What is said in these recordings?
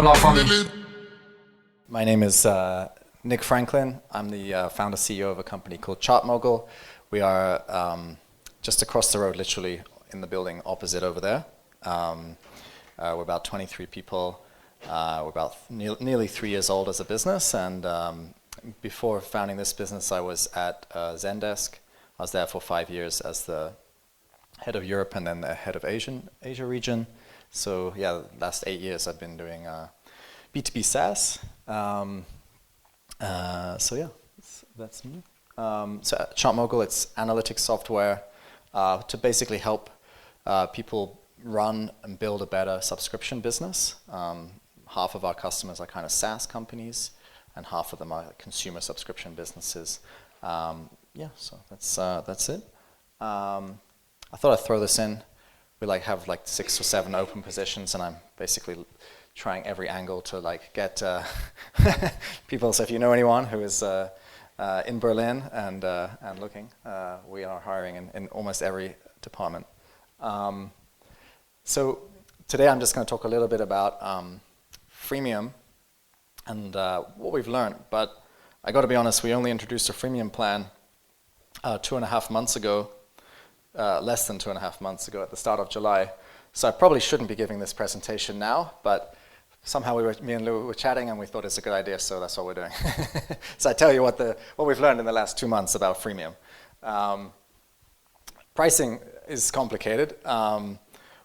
la famille. My name is Nick Franklin. I'm the founder CEO of a company called ChartMogul. We are just across the road, literally in the building opposite over there. We're about 23 people. We're about nearly 3 years old as a business. And before founding this business, I was at Zendesk. I was there for 5 years as the head of Europe and then the head of Asia region. So yeah, last 8 years I've been doing B2B SaaS. So yeah, that's me. So at ChartMogul, it's analytics software to basically help people run and build a better subscription business. Half of our customers are kind of SaaS companies, and half of them are consumer subscription businesses. Yeah, so that's it. I thought I'd throw this in. We have 6 or 7 open positions, and I'm basically trying every angle to get people. So if you know anyone who is in Berlin and looking, we are hiring in almost every department. So today I'm just going to talk a little bit about freemium and what we've learned. But I got to be honest, we only introduced a freemium plan 2.5 months ago. Less than 2.5 months ago at the start of July. So I probably shouldn't be giving this presentation now, but somehow me and Lou were chatting and we thought it's a good idea, so that's what we're doing. So I tell you what we've learned in the last 2 months about freemium. Pricing is complicated.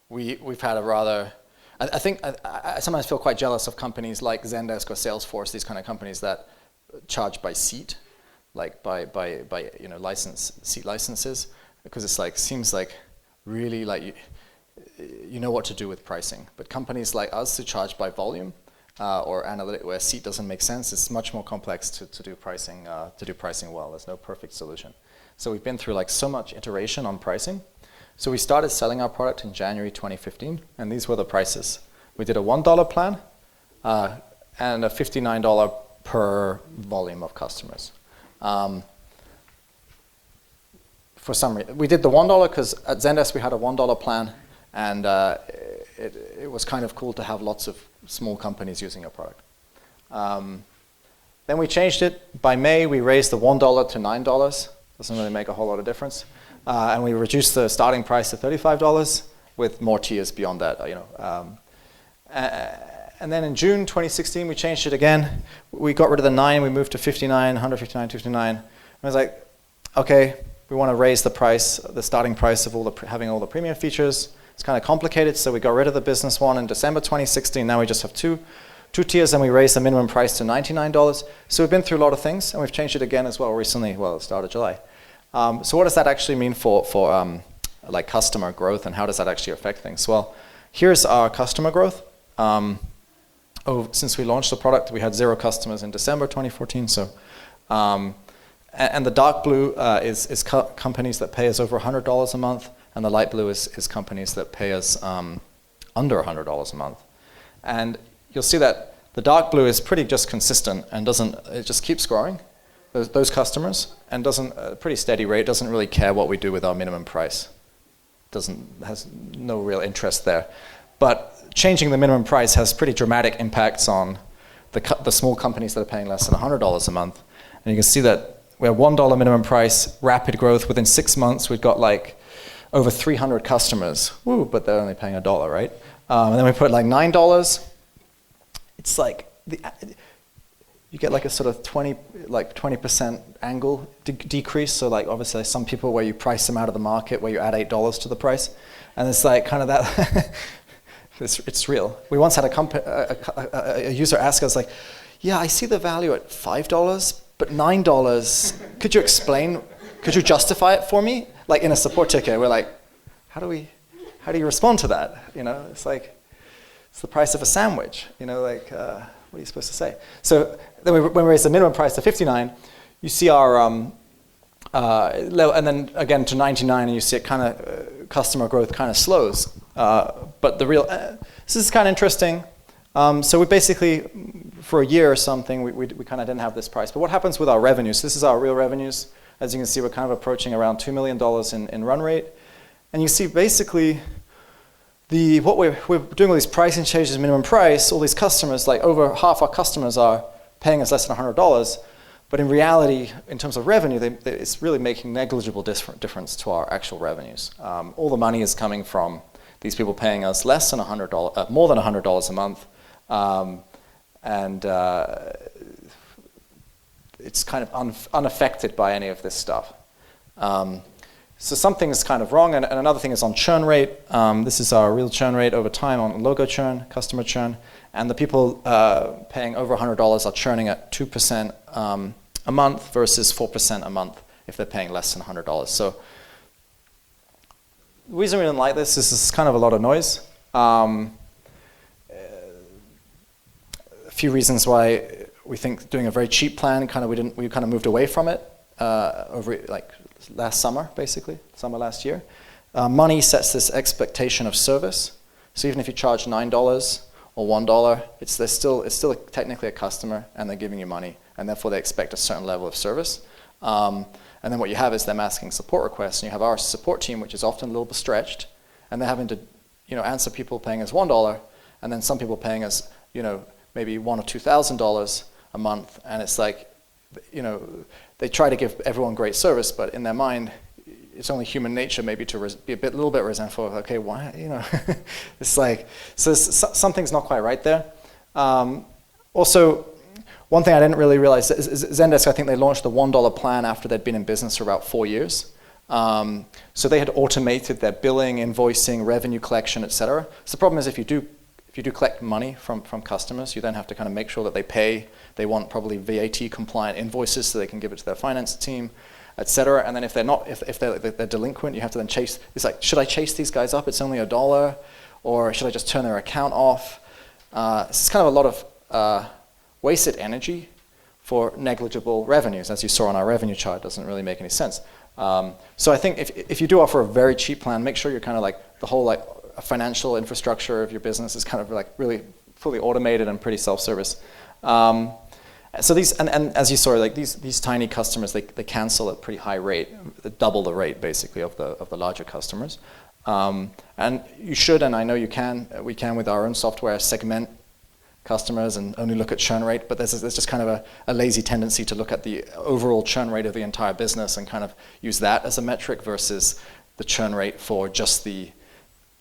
We've had a rather, I sometimes feel quite jealous of companies like Zendesk or Salesforce, these kind of companies that charge by seat, like by seat licenses. Because it's seems like really you know what to do with pricing. But companies like us who charge by volume or analytic where seat doesn't make sense, it's much more complex to do pricing well. There's no perfect solution. So we've been through so much iteration on pricing. So we started selling our product in January 2015, and these were the prices. We did a $1 plan and a $59 per volume of customers. For some reason, we did the $1 because at Zendesk we had a $1 plan, and it was kind of cool to have lots of small companies using our product. Then we changed it. By May, we raised the $1 to $9. Doesn't really make a whole lot of difference, and we reduced the starting price to $35 with more tiers beyond that. And then in June 2016, we changed it again. We got rid of the 9. We moved to 59, 159, 59. And I was like, okay. We want to raise the price, the starting price of having all the premium features. It's kind of complicated, so we got rid of the business one in December 2016. Now we just have two tiers, and we raised the minimum price to $99. So we've been through a lot of things, and we've changed it again as well recently. Well, at the start of July. So what does that actually mean for customer growth, and how does that actually affect things? Well, here's our customer growth. Since we launched the product, we had 0 customers in December 2014. So. And the dark blue is companies that pay us over $100 a month, and the light blue is companies that pay us under $100 a month. And you'll see that the dark blue is pretty just consistent and it just keeps growing, those customers, and pretty steady rate, doesn't really care what we do with our minimum price. Has no real interest there. But changing the minimum price has pretty dramatic impacts on the small companies that are paying less than $100 a month. And you can see that we have $1 minimum price, rapid growth. Within 6 months, we've got over 300 customers. Woo, but they're only paying $1, right? And then we put $9. It's you get a sort of 20% angle decrease. So obviously some people where you price them out of the market, where you add $8 to the price, and it's kind of that. It's real. We once had a user ask us yeah, I see the value at $5. But $9, could you explain, could you justify it for me? In a support ticket, we're how do you respond to that? It's it's the price of a sandwich. What are you supposed to say? So then when we raise the minimum price to $59, you see our, and then again to $99, and you see it kind of, customer growth kind of slows. But this is kind of interesting. So we basically, for a year or something, we kind of didn't have this price. But what happens with our revenues? This is our real revenues. As you can see, we're kind of approaching around $2 million in run rate. And you see basically what we're doing all these pricing changes, minimum price, all these customers, like over half our customers are paying us less than $100, but in reality, in terms of revenue, it's really making negligible difference to our actual revenues. All the money is coming from these people paying us less than $100, more than $100 a month, and it's kind of unaffected by any of this stuff. So something is kind of wrong, and another thing is on churn rate. This is our real churn rate over time on logo churn, customer churn, and the people paying over $100 are churning at 2% a month versus 4% a month if they're paying less than $100. So the reason we didn't like this is it's kind of a lot of noise. A few reasons why we think doing a very cheap plan we kind of moved away from it over like last summer, basically, summer last year. Money sets this expectation of service. So even if you charge $9 or $1, it's still technically a customer, and they're giving you money, and therefore they expect a certain level of service. And then what you have is them asking support requests, and you have our support team, which is often a little bit stretched, and they're having to, answer people paying us $1, and then some people paying us, maybe $1,000 or $2,000 a month, and it's like, they try to give everyone great service, but in their mind, it's only human nature maybe to be a little bit resentful of, okay, why, it's like, so something's not quite right there. Also, one thing I didn't really realize is Zendesk, I think they launched the $1 plan after they'd been in business for about 4 years. So they had automated their billing, invoicing, revenue collection, etc. So the problem is if you do collect money from customers, you then have to kind of make sure that they pay. They want probably VAT compliant invoices so they can give it to their finance team, etc. And then if they're not, if they're delinquent, you have to then chase. It's like, should I chase these guys up? It's only $1, or should I just turn their account off? It's kind of a lot of wasted energy for negligible revenues, as you saw on our revenue chart. Doesn't really make any sense. So I think if you do offer a very cheap plan, make sure you're kind of like the whole like financial infrastructure of your business is kind of like really fully automated and pretty self-service. So these, and as you saw, like these tiny customers, they cancel at pretty high rate, double the rate basically of the larger customers. And you should, and I know we can with our own software segment customers and only look at churn rate, but there's just kind of a lazy tendency to look at the overall churn rate of the entire business and kind of use that as a metric versus the churn rate for just the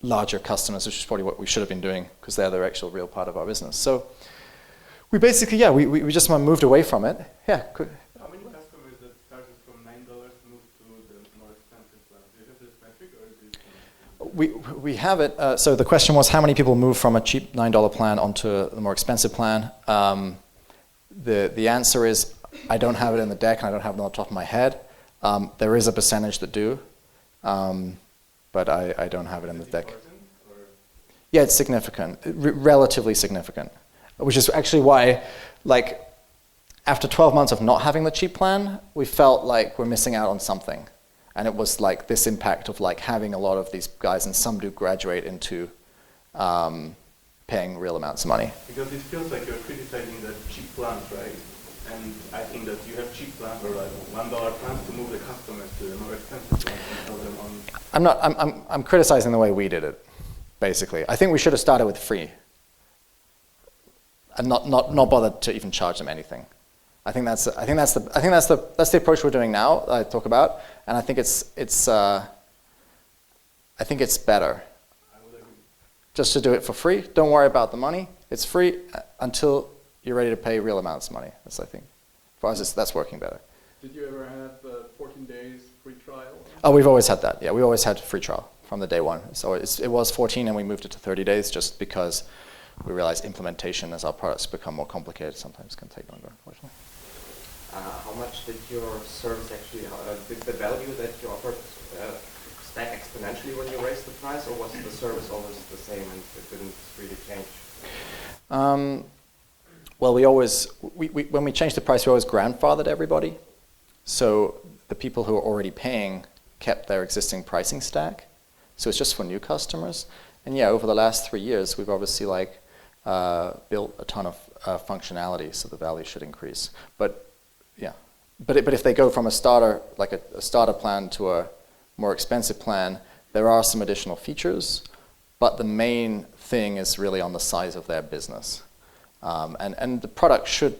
larger customers, which is probably what we should have been doing because they're the actual real part of our business. So we basically, we just moved away from it. Yeah. How many customers that started from $9 moved to the more expensive plan? Do you have this metric, or is it? We have it. So the question was how many people move from a cheap $9 plan onto a more expensive plan. The answer is I don't have it in the deck, and I don't have it on the top of my head. There is a percentage that do. But I don't have it in the deck. Yeah, it's significant, relatively significant, which is actually why, like, after 12 months of not having the cheap plan, we felt like we're missing out on something. And it was like this impact of like having a lot of these guys, and some do graduate into paying real amounts of money. Because it feels like you're criticizing the cheap plans, right? And I think that you have cheap plans or like $1 plans to move the customers to the more expensive plans and sell them on. I'm criticizing the way we did it, basically. I think we should have started with free, and not bothered to even charge them anything. I think that's the approach we're doing now. I talk about, and I think it's better. I would agree. Just to do it for free. Don't worry about the money. It's free until you're ready to pay real amounts of money. That's, I think, for us, that's working better. Did you ever have 14 days free trial? Oh, we've always had that. Yeah, we always had free trial from the day one. So it was 14, and we moved it to 30 days just because we realized implementation as our products become more complicated sometimes can take longer, unfortunately. How much did your service actually, did the value that you offered stack exponentially when you raised the price, or was the service always the same and it didn't really change? Well, when we changed the price, we always grandfathered everybody. So the people who are already paying kept their existing pricing stack. So it's just for new customers. And yeah, over the last 3 years, we've obviously built a ton of functionality, so the value should increase. But yeah, but if they go from a starter, like a starter plan to a more expensive plan, there are some additional features. but the main thing is really on the size of their business. And the product should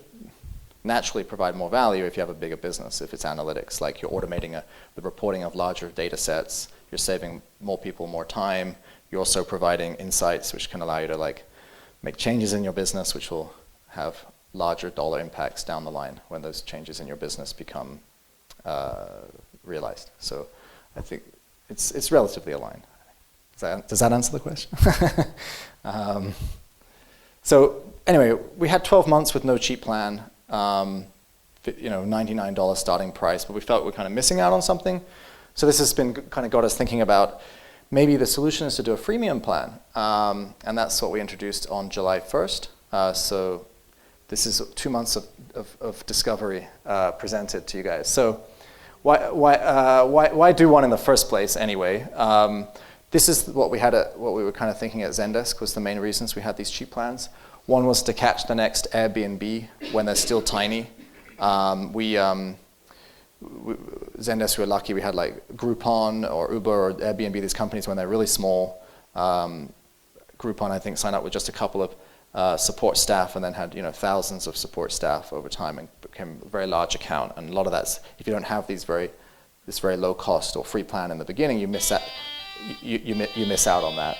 naturally provide more value if you have a bigger business, if it's analytics, like you're automating the reporting of larger data sets, you're saving more people more time, you're also providing insights which can allow you to like make changes in your business which will have larger dollar impacts down the line when those changes in your business become realized. So I think it's relatively aligned. Does that answer the question? So anyway, we had 12 months with no cheap plan, $99 starting price, but we felt we're kind of missing out on something. So this has been kind of got us thinking about maybe the solution is to do a freemium plan, and that's what we introduced on July 1st. So this is 2 months of discovery presented to you guys. So why do one in the first place anyway? This is what we were kind of thinking at Zendesk was the main reasons we had these cheap plans. One was to catch the next Airbnb when they're still tiny. Zendesk, we were lucky we had like Groupon or Uber or Airbnb, these companies when they're really small. Groupon, I think, signed up with just a couple of support staff and then had thousands of support staff over time and became a very large account. And a lot of that's, if you don't have this very low cost or free plan in the beginning, you miss out. You miss out on that.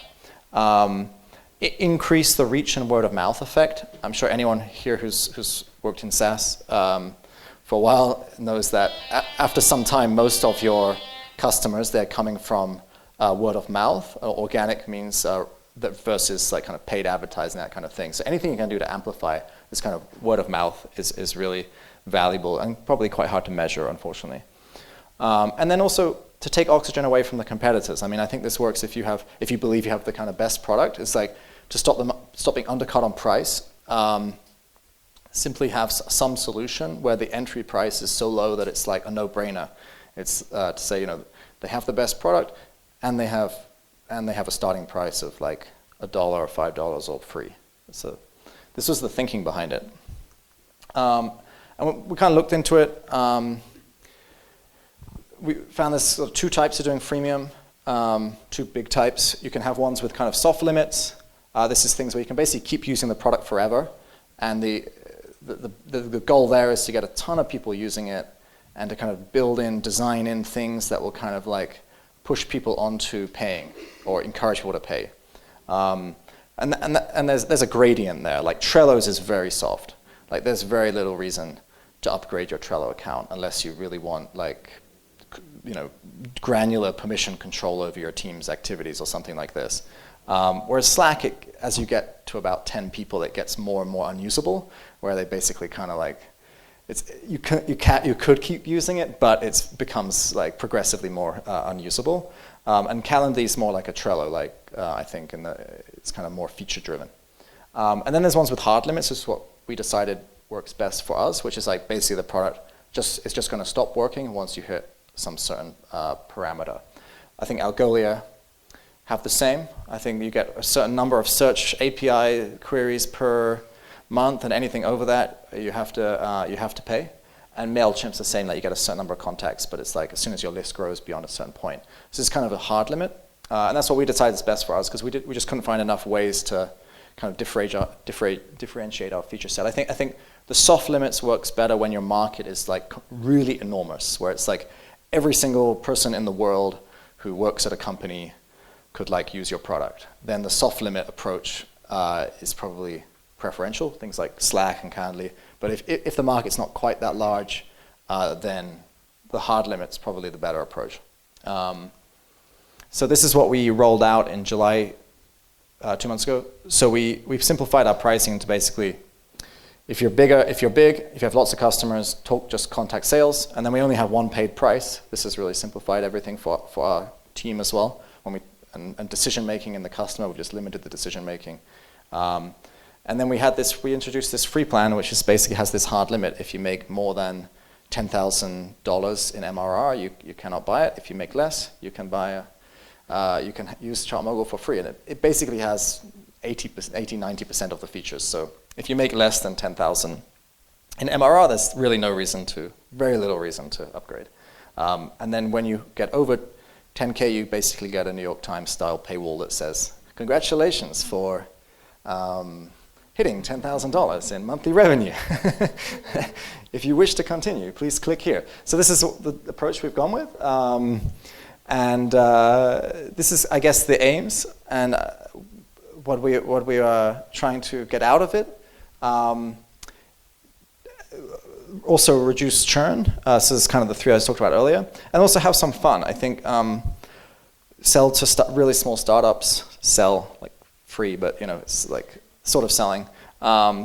Increase the reach and word of mouth effect. I'm sure anyone here who's worked in SaaS for a while knows that after some time, most of your customers, they're coming from word of mouth. Organic means that versus like kind of paid advertising, that kind of thing. So anything you can do to amplify this kind of word of mouth is really valuable and probably quite hard to measure, unfortunately. And then also to take oxygen away from the competitors. I mean, I think this works if you believe you have the kind of best product. It's like to stop being undercut on price. Simply have some solution where the entry price is so low that it's like a no-brainer. It's to say they have the best product and they have a starting price of like $1 or $5 all free. So this was the thinking behind it. And we kind of looked into it. We found there's sort of two types of doing freemium, two big types. You can have ones with kind of soft limits. This is things where you can basically keep using the product forever. And the goal there is to get a ton of people using it and to kind of design in things that will kind of like push people onto paying or encourage people to pay. And there's a gradient there. Like Trello's is very soft. Like there's very little reason to upgrade your Trello account unless you really want like granular permission control over your team's activities or something like this. Whereas Slack, as you get to about 10 people, it gets more and more unusable, where they basically kind of like, you could keep using it, but it becomes like progressively more unusable. And Calendly is more like a Trello, like I think, it's kind of more feature driven. And then there's ones with hard limits, which is what we decided works best for us, which is like basically the product it's just going to stop working once you hit some certain parameter. I think Algolia have the same. I think you get a certain number of search API queries per month, and anything over that you have to pay. And MailChimp's the same, that you get a certain number of contacts, but it's like as soon as your list grows beyond a certain point. So it's kind of a hard limit, and that's what we decided is best for us because we just couldn't find enough ways to kind of differentiate our feature set. I think the soft limits works better when your market is like really enormous, where it's like every single person in the world who works at a company could like use your product. Then the soft limit approach is probably preferential, things like Slack and Calendly. But if the market's not quite that large, then the hard limit's probably the better approach. So this is what we rolled out in July 2 months ago. So we've simplified our pricing to basically, if you're big, if you have lots of customers, just contact sales, and then we only have one paid price. This has really simplified everything for our team as well. And decision making in the customer, we've just limited the decision making. And then we introduced this free plan, which is basically has this hard limit. If you make more than $10,000 in MRR, you cannot buy it. If you make less, you can you can use ChartMogul for free. And it basically has 90% of the features. So if you make less than 10,000 in MRR, there's really very little reason to upgrade. And then when you get over 10K, you basically get a New York Times style paywall that says congratulations for hitting $10,000 in monthly revenue. If you wish to continue, please click here. So this is the approach we've gone with. This is, I guess, the aims and what we are trying to get out of it. Also reduce churn. So this is kind of the three I talked about earlier. And also have some fun. I think sell to really small startups, sell like free, but it's like sort of selling.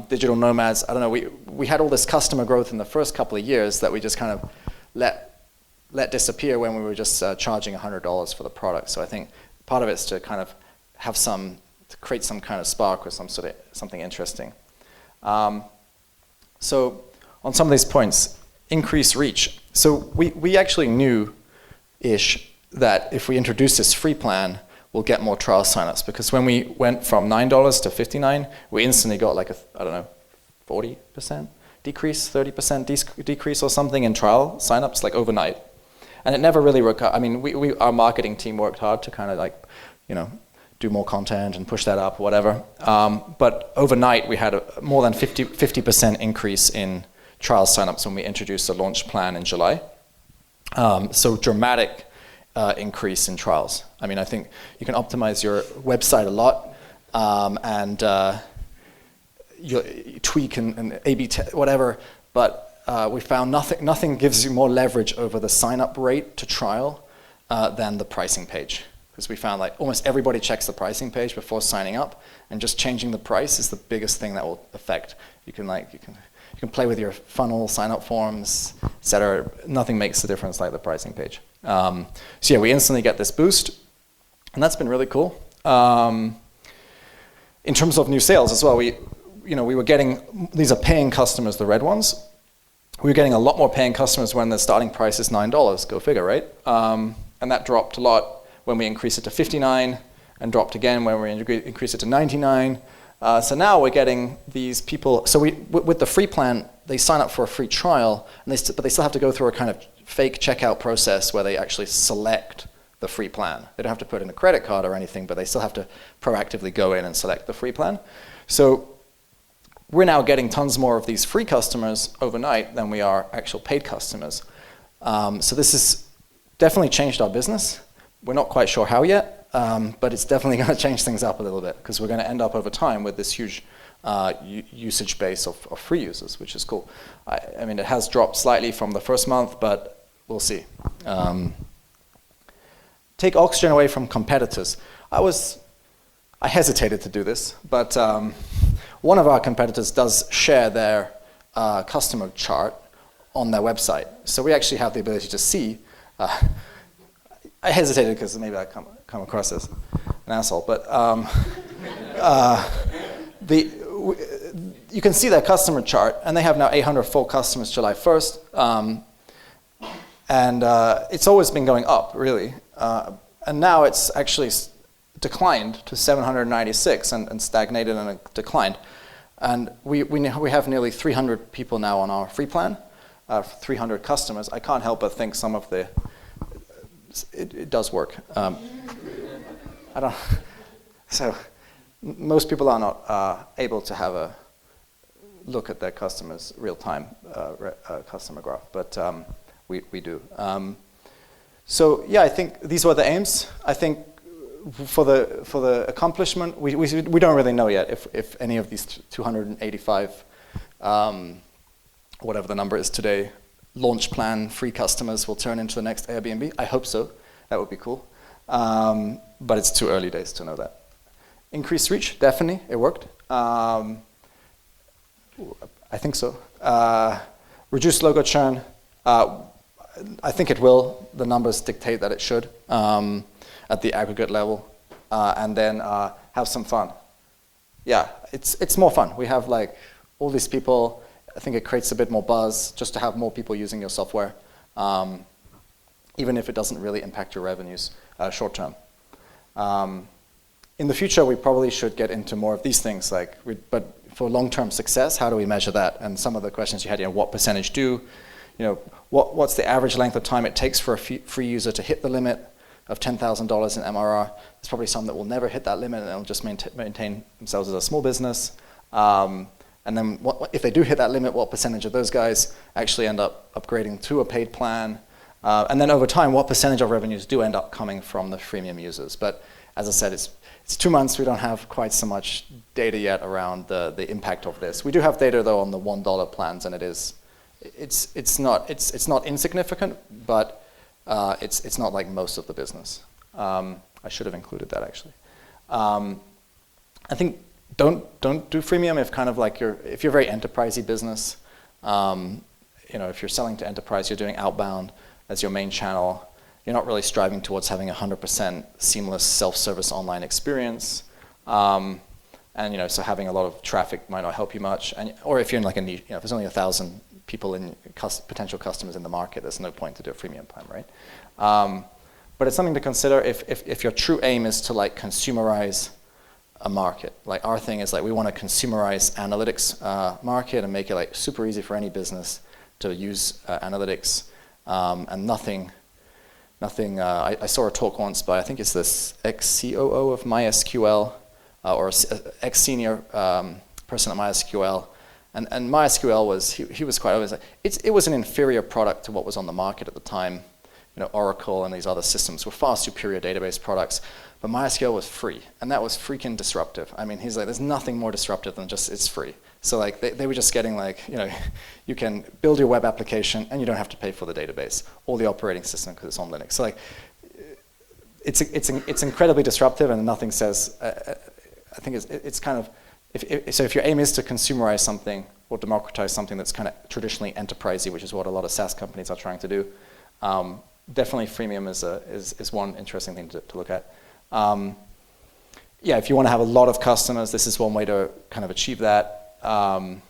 Digital nomads, I don't know, we had all this customer growth in the first couple of years that we just kind of let disappear when we were just charging $100 for the product. So I think part of it is to kind of have to create some kind of spark or something interesting. So on some of these points, increase reach. So we actually knew-ish that if we introduce this free plan, we'll get more trial signups, because when we went from $9 to $59, we instantly got like 40% decrease, 30% decrease or something in trial signups, like overnight. And it never really I mean, our marketing team worked hard to kind of like, do more content and push that up, whatever. But overnight, we had a more than 50% increase in trial signups when we introduced the launch plan in July. So dramatic increase in trials. I mean, I think you can optimize your website a lot, and you tweak and A/B whatever, but we found nothing gives you more leverage over the sign-up rate to trial than the pricing page. Because we found like almost everybody checks the pricing page before signing up, and just changing the price is the biggest thing that will affect. You can play with your funnel, sign-up forms, etc. Nothing makes a difference like the pricing page. So yeah, we instantly get this boost, and that's been really cool. In terms of new sales as well, we were getting, these are paying customers, the red ones. We were getting a lot more paying customers when the starting price is $9. Go figure, right? And that dropped a lot when we increased it to $59, and dropped again when we increased it to $99. So now we're getting these people. So with the free plan, they sign up for a free trial, and but they still have to go through a kind of fake checkout process where they actually select the free plan. They don't have to put in a credit card or anything, but they still have to proactively go in and select the free plan. So we're now getting tons more of these free customers overnight than we are actual paid customers. So this has definitely changed our business. We're not quite sure how yet, but it's definitely going to change things up a little bit, because we're going to end up over time with this huge usage base of free users, which is cool. I mean, it has dropped slightly from the first month, but we'll see. Take oxygen away from competitors. I hesitated to do this, but one of our competitors does share their customer chart on their website. So we actually have the ability to see. I hesitated because maybe I come across as an asshole, but you can see their customer chart, and they have now 800 full customers July 1st, and it's always been going up, really, and now it's actually declined to 796 and stagnated and declined, and we have nearly 300 people now on our free plan, 300 customers. I can't help but think some of the it does work. So most people are not able to have a look at their customers real-time customer graph, but we do. So yeah, I think these were the aims. I think for the accomplishment, we don't really know yet if any of these 285, whatever the number is today, launch plan free customers will turn into the next Airbnb. I hope so. That would be cool. But it's too early days to know that. Increased reach, definitely, it worked. I think so. Reduced logo churn, I think it will. The numbers dictate that it should at the aggregate level. And then have some fun. Yeah, it's more fun. We have like all these people. I think it creates a bit more buzz just to have more people using your software, even if it doesn't really impact your revenues short term. In the future, we probably should get into more of these things. But for long-term success, how do we measure that? And some of the questions you had, what percentage do? What's the average length of time it takes for a free user to hit the limit? of $10,000 in MRR. There's probably some that will never hit that limit and they'll just maintain themselves as a small business. And then if they do hit that limit, what percentage of those guys actually end up upgrading to a paid plan? And then over time, what percentage of revenues do end up coming from the freemium users? But as I said, it's 2 months. We don't have quite so much data yet around the impact of this. We do have data though on the $1 plans, and it's not insignificant, but it's not like most of the business. I should have included that actually. I think don't do freemium if kind of like if you're a very enterprisey business. If you're selling to enterprise, you're doing outbound as your main channel. You're not really striving towards having 100% seamless self-service online experience. So having a lot of traffic might not help you much. Or if you're in like a niche, if there's only 1,000 people in potential customers in the market, there's no point to do a freemium plan, right? But it's something to consider if your true aim is to like consumerize a market. Like our thing is like we want to consumerize analytics market and make it like super easy for any business to use analytics, and nothing. I saw a talk once by I think it's this ex-COO of MySQL or ex-senior person at MySQL, and MySQL was he was quite obvious. It was an inferior product to what was on the market at the time. Oracle and these other systems were far superior database products, but MySQL was free, and that was freaking disruptive. I mean, he's like, there's nothing more disruptive than just it's free. So like they were just getting like, you can build your web application and you don't have to pay for the database or the operating system because it's on Linux. So like, it's incredibly disruptive, and nothing says. I think it's kind of if your aim is to consumerize something or democratize something that's kind of traditionally enterprisey, which is what a lot of SaaS companies are trying to do. Definitely freemium is one interesting thing to look at. If you want to have a lot of customers, this is one way to kind of achieve that. And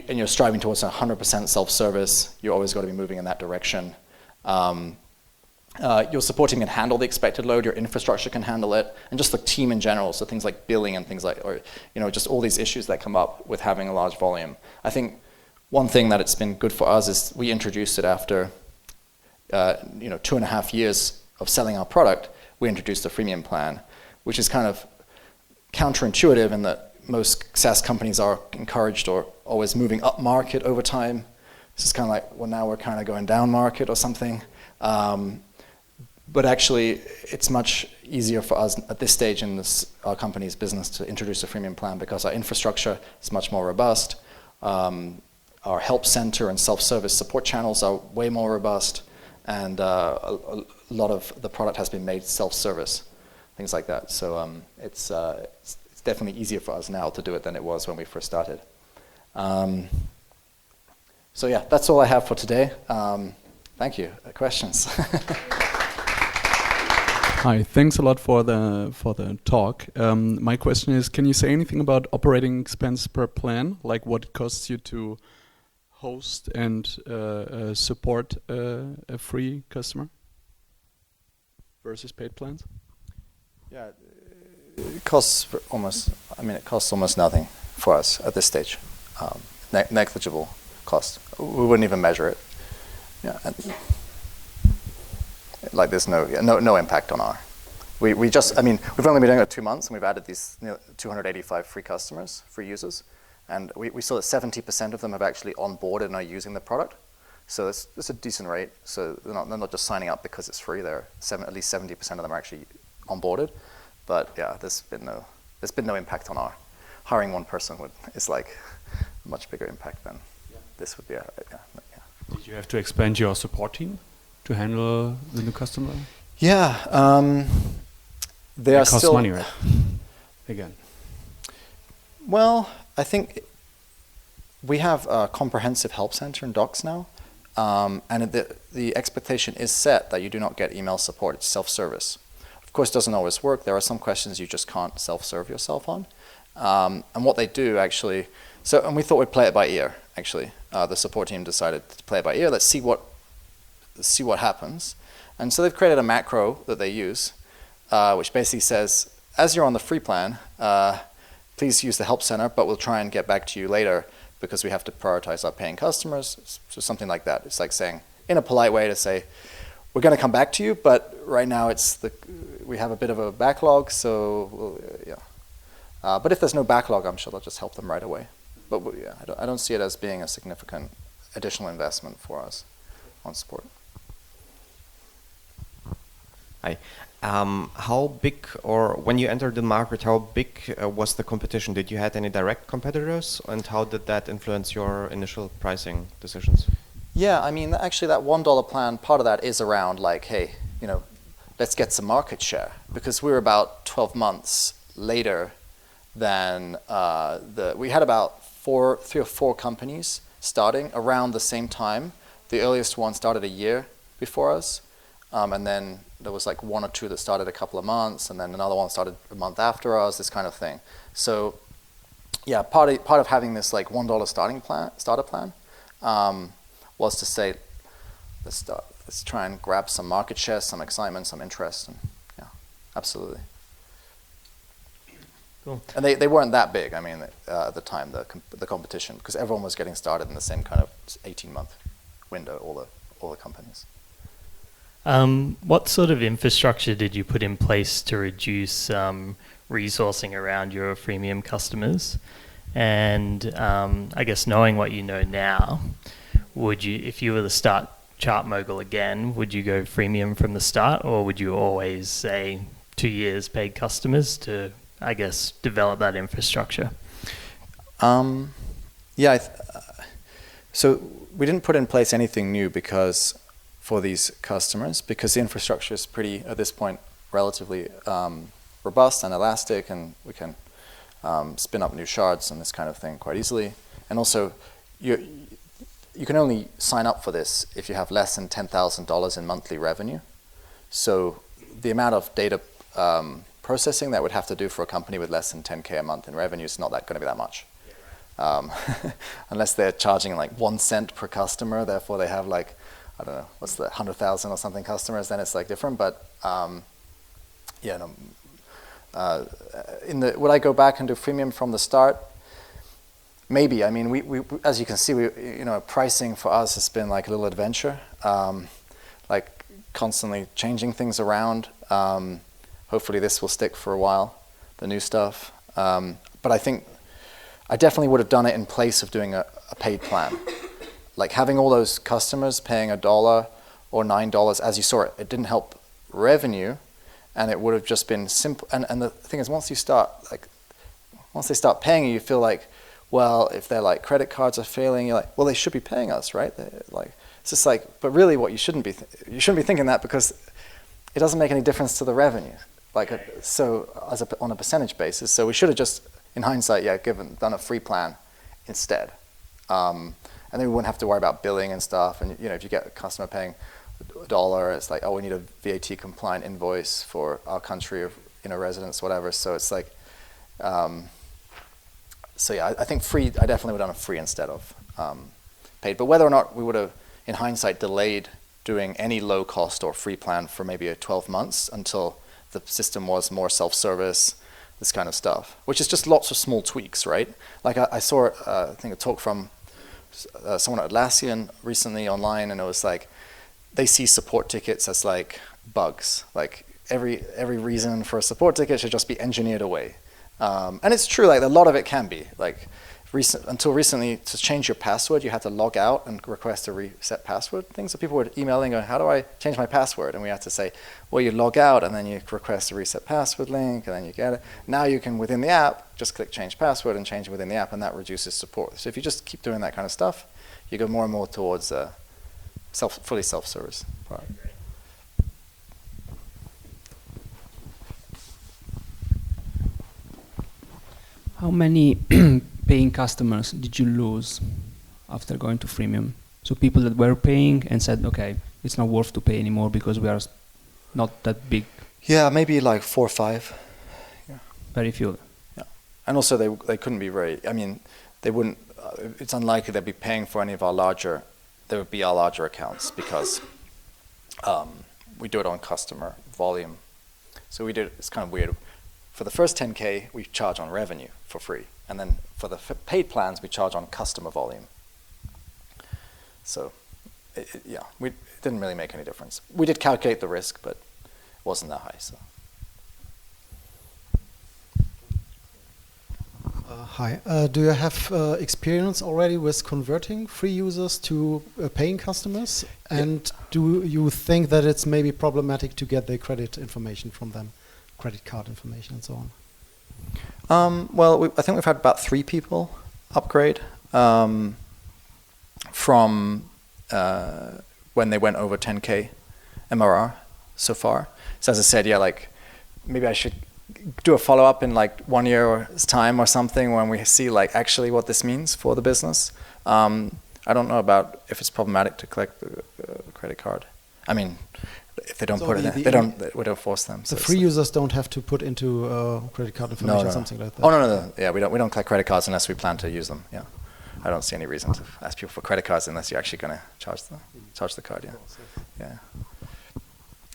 you're striving towards 100% self-service. You always got to be moving in that direction. Your support team can handle the expected load. Your infrastructure can handle it, and just the team in general. So things like billing and things like, or just all these issues that come up with having a large volume. I think one thing that it's been good for us is we introduced it after 2.5 years of selling our product. We introduced the freemium plan, which is kind of counterintuitive in that most SaaS companies are encouraged or always moving up market over time. This is kind of like, well, now we're kind of going down market or something. But actually, it's much easier for us at this stage in our company's business to introduce a freemium plan because our infrastructure is much more robust. Our help center and self-service support channels are way more robust. And a lot of the product has been made self-service, things like that. So it's definitely easier for us now to do it than it was when we first started. So yeah, that's all I have for today. Thank you. Questions? Hi, thanks a lot for the talk. My question is, can you say anything about operating expense per plan, like what it costs you to host and support a free customer versus paid plans? Yeah, it costs almost nothing for us at this stage. Negligible cost. We wouldn't even measure it. Yeah, like there's no impact on our. We've only been doing it 2 months, and we've added these 285 free customers, free users. And we saw that 70% of them have actually onboarded and are using the product. So it's a decent rate. So they're not just signing up because it's free. At least 70% of them are actually onboarded. But yeah, there's been no impact on our hiring one person is like a much bigger impact than this would be. Did you have to expand your support team to handle the new customer? Yeah, It costs money, right? Again. Well, I think we have a comprehensive help center in Docs now, and the expectation is set that you do not get email support. It's self-service. Of course, it doesn't always work. There are some questions you just can't self-serve yourself on. And what they do actually, and we thought we'd play it by ear, actually. The support team decided to play it by ear. Let's see what happens. And so they've created a macro that they use, which basically says, as you're on the free plan, please use the help center, but we'll try and get back to you later because we have to prioritize our paying customers. So something like that. It's like saying, in a polite way to say, we're going to come back to you, but right now we have a bit of a backlog, so yeah. But if there's no backlog, I'm sure they'll just help them right away. But yeah, I don't see it as being a significant additional investment for us on support. Hi. How big, or when you entered the market, how big was the competition? Did you have any direct competitors, and how did that influence your initial pricing decisions? Yeah, I mean, actually that $1 plan, part of that is around like, hey, let's get some market share, because we're about 12 months later than we had about 3 or 4 companies starting around the same time. The earliest one started a year before us, and then there was like 1 or 2 that started a couple of months, and then another one started a month after us, this kind of thing. So yeah, part of having this like $1 starter plan was to say, let's try and grab some market share, some excitement, some interest, and yeah, absolutely. Cool. And they weren't that big, I mean, at the time, the competition, because everyone was getting started in the same kind of 18-month window, all the companies. What sort of infrastructure did you put in place to reduce resourcing around your freemium customers? And I guess knowing what you know now, if you were to start ChartMogul again, would you go freemium from the start, or would you always say 2 years paid customers to, I guess, develop that infrastructure? Yeah, so we didn't put in place anything new for these customers, because the infrastructure is pretty, at this point, relatively robust and elastic, and we can spin up new shards and this kind of thing quite easily. And also, you can only sign up for this if you have less than $10,000 in monthly revenue. So the amount of data processing that would have to do for a company with less than 10K a month in revenue is not going to be that much. Unless they're charging like 1 cent per customer, therefore they have like, I don't know, what's the 100,000 or something customers, then it's like different. But yeah, no. Would I go back and do freemium from the start? Maybe. I mean, we as you can see, pricing for us has been like a little adventure, like constantly changing things around. Hopefully this will stick for a while, the new stuff. But I think I definitely would have done it in place of doing a paid plan. Like having all those customers paying $1 or $9, as you saw it didn't help revenue, and it would have just been simple. And the thing is, once they start paying you feel like, well, if their like credit cards are failing, you're like, well, they should be paying us, right? It's just like, but really, what you shouldn't be thinking that, because it doesn't make any difference to the revenue, on a percentage basis. So we should have just, in hindsight, done a free plan instead, and then we wouldn't have to worry about billing and stuff. And if you get a customer paying $1, it's like, oh, we need a VAT compliant invoice for our country of residence, whatever. So it's like. So yeah, I think free, I definitely would have done a free instead of paid. But whether or not we would have, in hindsight, delayed doing any low cost or free plan for maybe 12 months until the system was more self-service, this kind of stuff, which is just lots of small tweaks, right? Like I saw, I think a talk from someone at Atlassian recently online, and it was like, they see support tickets as like bugs. Like every reason for a support ticket should just be engineered away. And it's true, like a lot of it can be. Like until recently, to change your password, you had to log out and request a reset password thing. So people were emailing going, how do I change my password? And we had to say, well, you log out and then you request a reset password link and then you get it. Now you can, within the app, just click change password and change it within the app, and that reduces support. So if you just keep doing that kind of stuff, you go more and more towards fully self-service product. How many paying customers did you lose after going to freemium? So people that were paying and said, okay, it's not worth to pay anymore because we are not that big. Yeah, maybe like 4 or 5. Yeah. Very few. Yeah. And also they couldn't be they wouldn't, it's unlikely they'd be paying for any of our larger accounts, because we do it on customer volume. So it's kind of weird. For the first 10K, we charge on revenue for free. And then for the paid plans, we charge on customer volume. So it didn't really make any difference. We did calculate the risk, but it wasn't that high. So. Hi. Do you have experience already with converting free users to paying customers? And do you think that it's maybe problematic to get the credit information from them, credit card information and so on? Well, I think we've had about 3 people upgrade from when they went over 10K MRR so far. So as I said, maybe I should do a follow-up in 1 year's time or something when we see actually what this means for the business. I don't know about if it's problematic to collect the credit card. I mean, if they don't put it in, we don't force them. The free users don't have to put into credit card information or something like that? Oh, no. Yeah, we don't collect credit cards unless we plan to use them, yeah. I don't see any reason to ask people for credit cards unless you're actually going to charge the card, yeah. Yeah.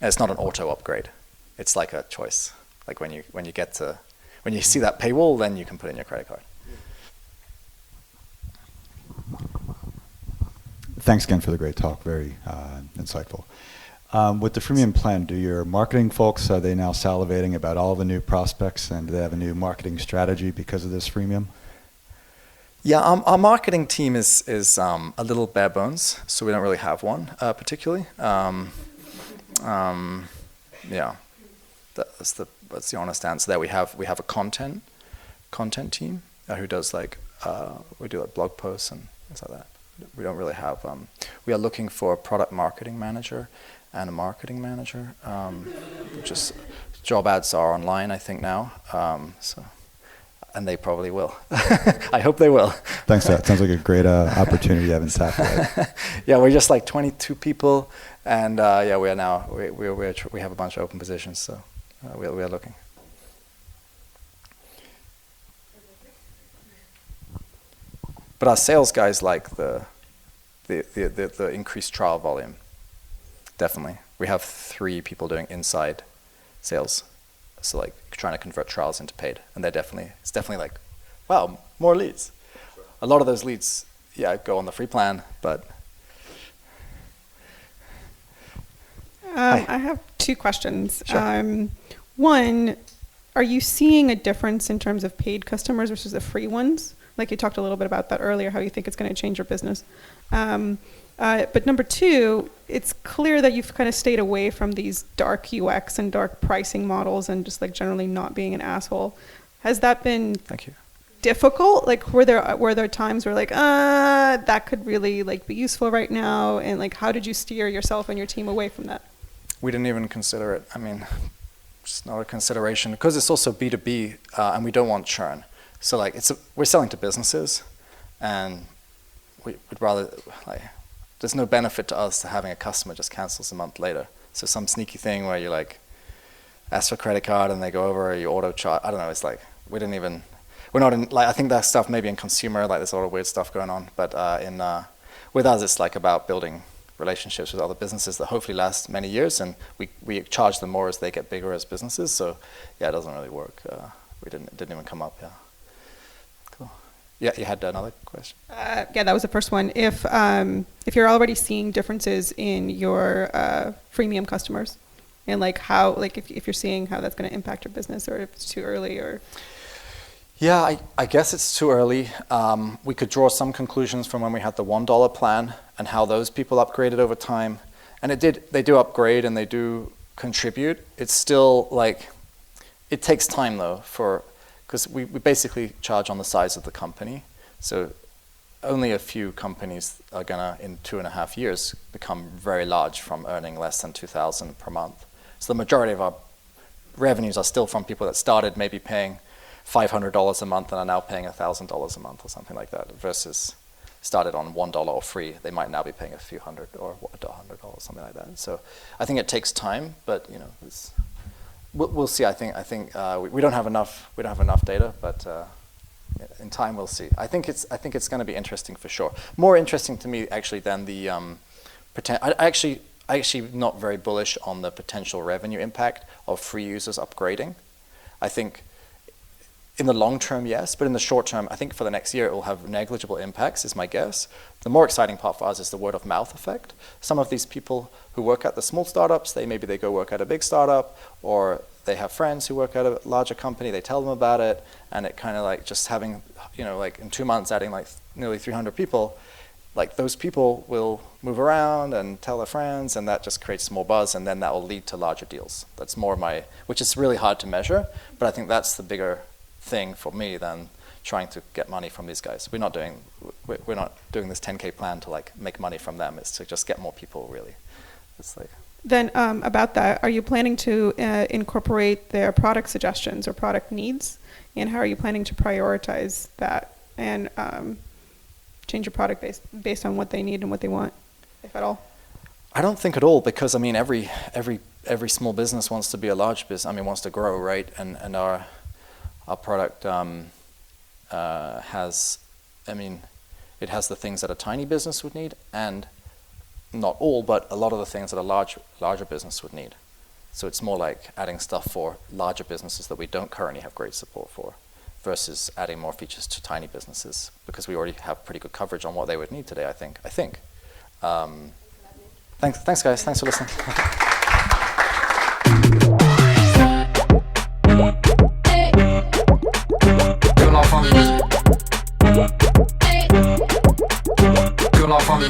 And it's not an auto upgrade. It's like a choice. Like when you see that paywall, then you can put in your credit card. Thanks again for the great talk. Very insightful. With the freemium plan, do your marketing folks, are they now salivating about all the new prospects, and do they have a new marketing strategy because of this freemium? Yeah, our marketing team is a little bare bones, so we don't really have one particularly. Yeah, that's the honest answer there. We have a content team who does we do blog posts and things like that. We don't really have. We are looking for a product marketing manager and a marketing manager. Just job ads are online, I think now. And they probably will. I hope they will. Thanks. That sounds like a great opportunity you haven't tapped yet. Yeah, we're just 22 people, and we are now we have a bunch of open positions, so we are looking. But our sales guys like the increased trial volume. Definitely, we have 3 people doing inside sales. So trying to convert trials into paid, and it's definitely wow, more leads. A lot of those leads, go on the free plan, but. I have 2 questions. Sure. One, are you seeing a difference in terms of paid customers versus the free ones? Like you talked a little bit about that earlier, how you think it's going to change your business. But number 2, it's clear that you've kind of stayed away from these dark UX and dark pricing models and just generally not being an asshole. Has that been difficult? Were there times where that could really be useful right now? And how did you steer yourself and your team away from that? We didn't even consider it. I mean, it's not a consideration because it's also B2B and we don't want churn. So we're selling to businesses, and we'd rather there's no benefit to us to having a customer just cancels a month later. So some sneaky thing where you ask for a credit card and they go over, or you auto charge. I don't know. It's we're not in I think that stuff maybe in consumer there's a lot of weird stuff going on. But with us it's about building relationships with other businesses that hopefully last many years, and we charge them more as they get bigger as businesses. So it doesn't really work. It didn't even come up. Yeah. Cool. Yeah, you had another question? That was the first one. If you're already seeing differences in your freemium customers, and how if you're seeing how that's going to impact your business, or if it's too early, or. Yeah, I guess it's too early. We could draw some conclusions from when we had the $1 plan and how those people upgraded over time, and they do upgrade and they do contribute. It's still it takes time though because we basically charge on the size of the company. So only a few companies are gonna, in 2.5 years, become very large from earning less than $2,000 per month. So the majority of our revenues are still from people that started maybe paying $500 a month and are now paying $1,000 a month or something like that, versus started on $1 or free. They might now be paying a few hundred or $100, something like that. So I think it takes time, but we'll see. I think we don't have enough data, but in time we'll see. I think it's going to be interesting for sure. More interesting to me actually than the I actually not very bullish on the potential revenue impact of free users upgrading. I think in the long term, yes, but in the short term, I think for the next year, it will have negligible impacts, is my guess. The more exciting part for us is the word of mouth effect. Some of these people who work at the small startups, maybe they go work at a big startup, or they have friends who work at a larger company, they tell them about it, and it kind of like just having, like in 2 months adding like nearly 300 people, like those people will move around and tell their friends, and that just creates more buzz, and then that will lead to larger deals. That's more which is really hard to measure, but I think that's the bigger thing for me than trying to get money from these guys. We're not doing this 10K plan to like make money from them. It's to just get more people, really. It's like. Then about that, are you planning to incorporate their product suggestions or product needs? And how are you planning to prioritize that and change your product based on what they need and what they want, if at all? I don't think at all, because I mean every small business wants to be a large business. I mean, wants to grow, right? And our product has, it has the things that a tiny business would need, and not all, but a lot of the things that a larger business would need. So it's more like adding stuff for larger businesses that we don't currently have great support for, versus adding more features to tiny businesses, because we already have pretty good coverage on what they would need today, I think. Thanks guys, thanks for listening. Good life on me.